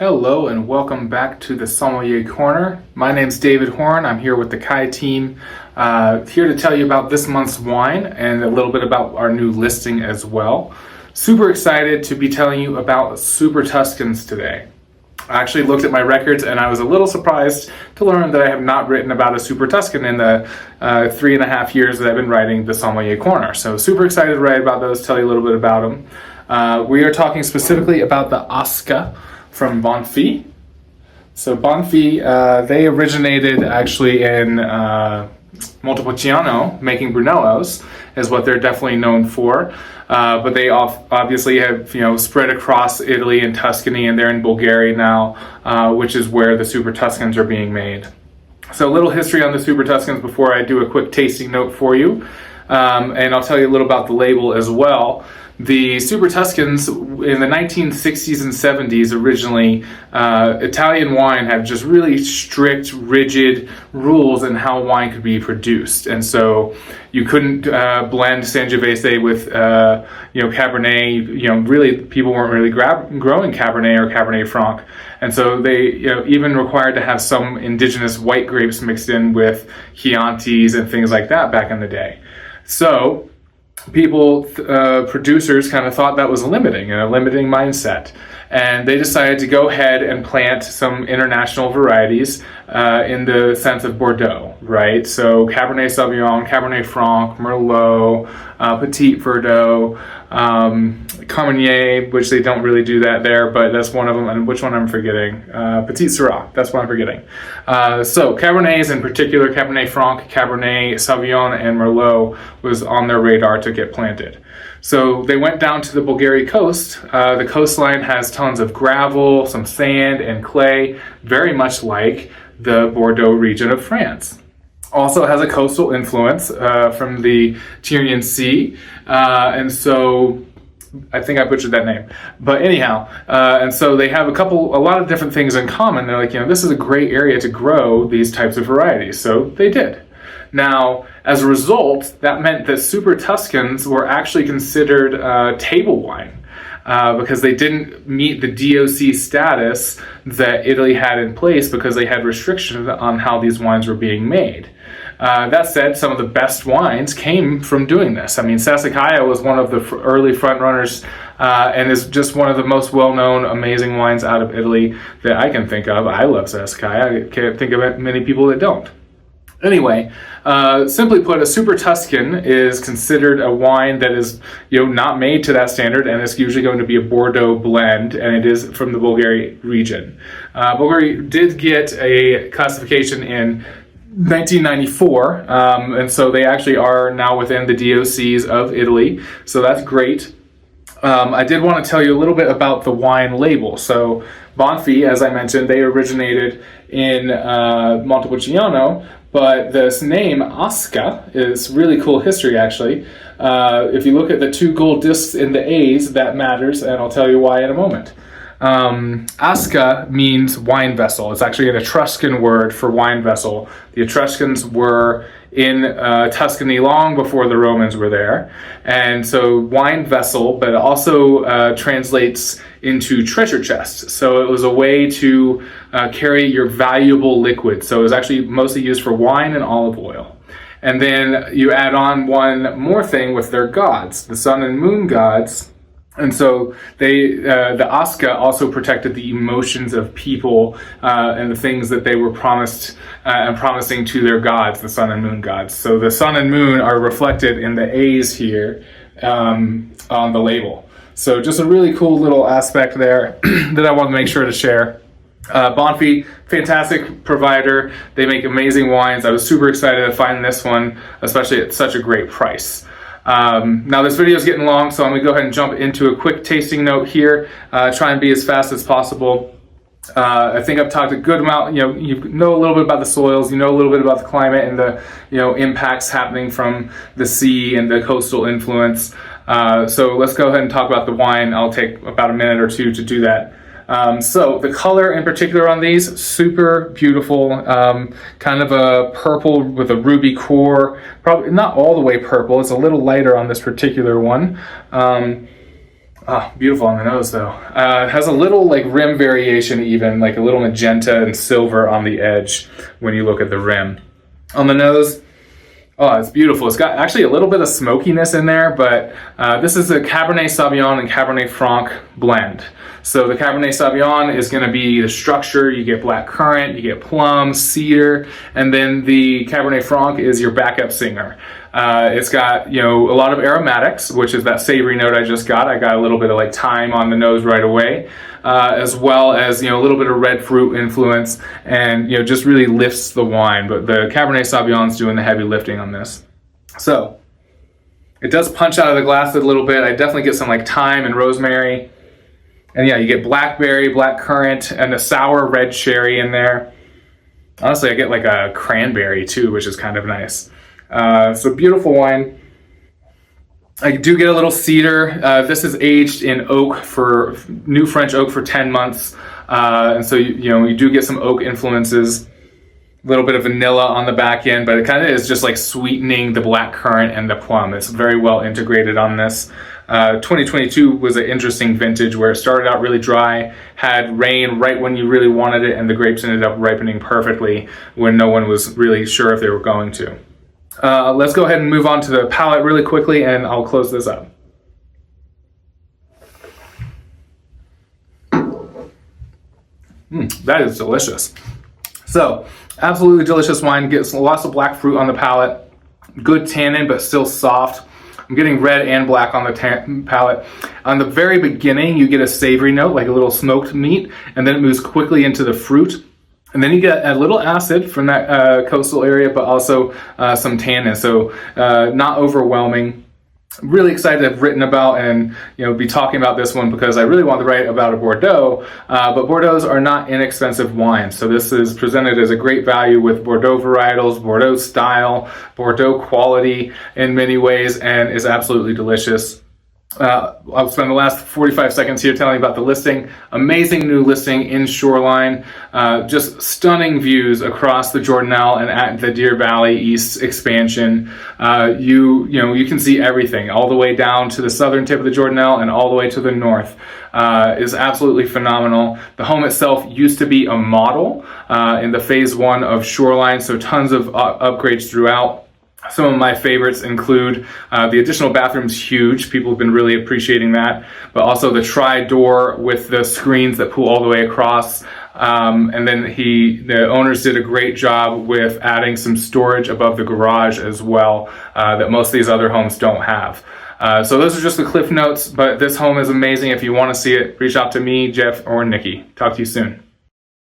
Hello and welcome back to the Sommelier Corner. My name's David Horn. I'm here with the Keye team, here to tell you about this month's wine and a little bit about our new listing as well. Super excited to be telling you about Super Tuscans today. I actually looked at my records and I was a little surprised to learn that I have not written about a Super Tuscan in the 3.5 years that I've been writing the Sommelier Corner. So super excited to write about those, tell you a little bit about them. We are talking specifically about the Aska from Banfi. So Banfi, they originated actually in Montepulciano, making Brunellos, is what they're definitely known for. But they obviously have spread across Italy and Tuscany, and they're in Bolgheri now, which is where the Super Tuscans are being made. So a little history on the Super Tuscans before I do a quick tasting note for you. And I'll tell you a little about the label as well. The Super Tuscans in the 1960s and 70s originally, Italian wine had just really strict, rigid rules in how wine could be produced. And so you couldn't blend Sangiovese with, Cabernet. Really, people weren't really growing Cabernet or Cabernet Franc. And so they even required to have some indigenous white grapes mixed in with Chiantis and things like that back in the day. So producers kind of thought that was limiting, a limiting mindset. And they decided to go ahead and plant some international varieties in the sense of Bordeaux, right? So Cabernet Sauvignon, Cabernet Franc, Merlot, Petit Verdot, Carmener, which they don't really do that there, but that's one of them. And which one I'm forgetting? Petit Syrah, that's what I'm forgetting. So Cabernets in particular, Cabernet Franc, Cabernet Sauvignon, and Merlot was on their radar to get planted. So they went down to the Bolgheri coast. The coastline has tons of gravel, some sand, and clay, very much like the Bordeaux region of France. Also has a coastal influence from the Tyrrhenian Sea, and so I think I butchered that name. But anyhow, and so they have a lot of different things in common. They're like, this is a great area to grow these types of varieties. So they did. Now, as a result, that meant that Super Tuscans were actually considered table wine because they didn't meet the DOC status that Italy had in place because they had restrictions on how these wines were being made. That said, some of the best wines came from doing this. I mean, Sassicaia was one of the early frontrunners and is just one of the most well-known, amazing wines out of Italy that I can think of. I love Sassicaia. I can't think of many people that don't. Anyway, simply put, a Super Tuscan is considered a wine that is, not made to that standard, and it's usually going to be a Bordeaux blend, and it is from the Bolgheri region. Bolgheri did get a classification in 1994, and so they actually are now within the DOCs of Italy, so that's great. I did want to tell you a little bit about the wine label. So Banfi, as I mentioned, they originated in Montepulciano, but this name, Aska, is really cool history, actually. If you look at the 2 gold discs in the A's, that matters, and I'll tell you why in a moment. Aska means wine vessel. It's actually an Etruscan word for wine vessel. The Etruscans were in Tuscany long before the Romans were there. And so wine vessel, but it also translates into treasure chest. So it was a way to carry your valuable liquid. So it was actually mostly used for wine and olive oil. And then you add on one more thing with their gods, the sun and moon gods. And so the Aska also protected the emotions of people and the things that they were promised and promising to their gods, the sun and moon gods. So the sun and moon are reflected in the A's here on the label. So just a really cool little aspect there that I want to make sure to share. Banfi, fantastic provider. They make amazing wines. I was super excited to find this one, especially at such a great price. Now this video is getting long, so I'm going to go ahead and jump into a quick tasting note here, try and be as fast as possible. I think I've talked a good amount, you know a little bit about the soils, you know a little bit about the climate and the, impacts happening from the sea and the coastal influence. So let's go ahead and talk about the wine. I'll take about a minute or two to do that. So the color in particular on these, super beautiful, kind of a purple with a ruby core, probably not all the way purple, it's a little lighter on this particular one. Oh, beautiful on the nose though. It has a little like rim variation, even like a little magenta and silver on the edge when you look at the rim. On the nose, oh, it's beautiful. It's got actually a little bit of smokiness in there, but this is a Cabernet Sauvignon and Cabernet Franc blend. So the Cabernet Sauvignon is going to be the structure. You get black currant, you get plum, cedar, and then the Cabernet Franc is your backup singer. It's got, you know, a lot of aromatics, which is that savory note I just got. I got a little bit of like thyme on the nose right away, as well as, you know, a little bit of red fruit influence, and, you know, just really lifts the wine. But the Cabernet Sauvignon's doing the heavy lifting on this. So it does punch out of the glass a little bit. I definitely get some like thyme and rosemary. And yeah, you get blackberry, black currant, and the sour red sherry in there. Honestly, I get like a cranberry too, which is kind of nice. So beautiful wine. I do get a little cedar. This is aged in oak for new French oak for 10 months. And so, you know, you do get some oak influences, a little bit of vanilla on the back end, but it kind of is just like sweetening the black currant and the plum. It's very well integrated on this. 2022 was an interesting vintage where it started out really dry, had rain right when you really wanted it, and the grapes ended up ripening perfectly when no one was really sure if they were going to. Let's go ahead and move on to the palate really quickly, and I'll close this up. That is delicious. So, absolutely delicious wine. Gets lots of black fruit on the palate. Good tannin, but still soft. I'm getting red and black on the palate. On the very beginning, you get a savory note, like a little smoked meat, and then it moves quickly into the fruit. And then you get a little acid from that coastal area, but also some tannin, so not overwhelming. Really excited to have written about and, you know, be talking about this one because I really want to write about a Bordeaux, but Bordeaux's are not inexpensive wines. So this is presented as a great value with Bordeaux varietals, Bordeaux style, Bordeaux quality in many ways, and is absolutely delicious. I'll spend the last 45 seconds here telling you about the listing. Amazing new listing in Shoreline. Just stunning views across the Jordanelle and at the Deer Valley East expansion. You can see everything all the way down to the southern tip of the Jordanelle and all the way to the north. Is absolutely phenomenal. The home itself used to be a model in the phase 1 of Shoreline, so tons of upgrades throughout. Some of my favorites include the additional bathroom's huge. People have been really appreciating that. But also the tri-door with the screens that pull all the way across. And then the owners did a great job with adding some storage above the garage as well that most of these other homes don't have. So those are just the cliff notes, but this home is amazing. If you want to see it, reach out to me, Jeff, or Nikki. Talk to you soon.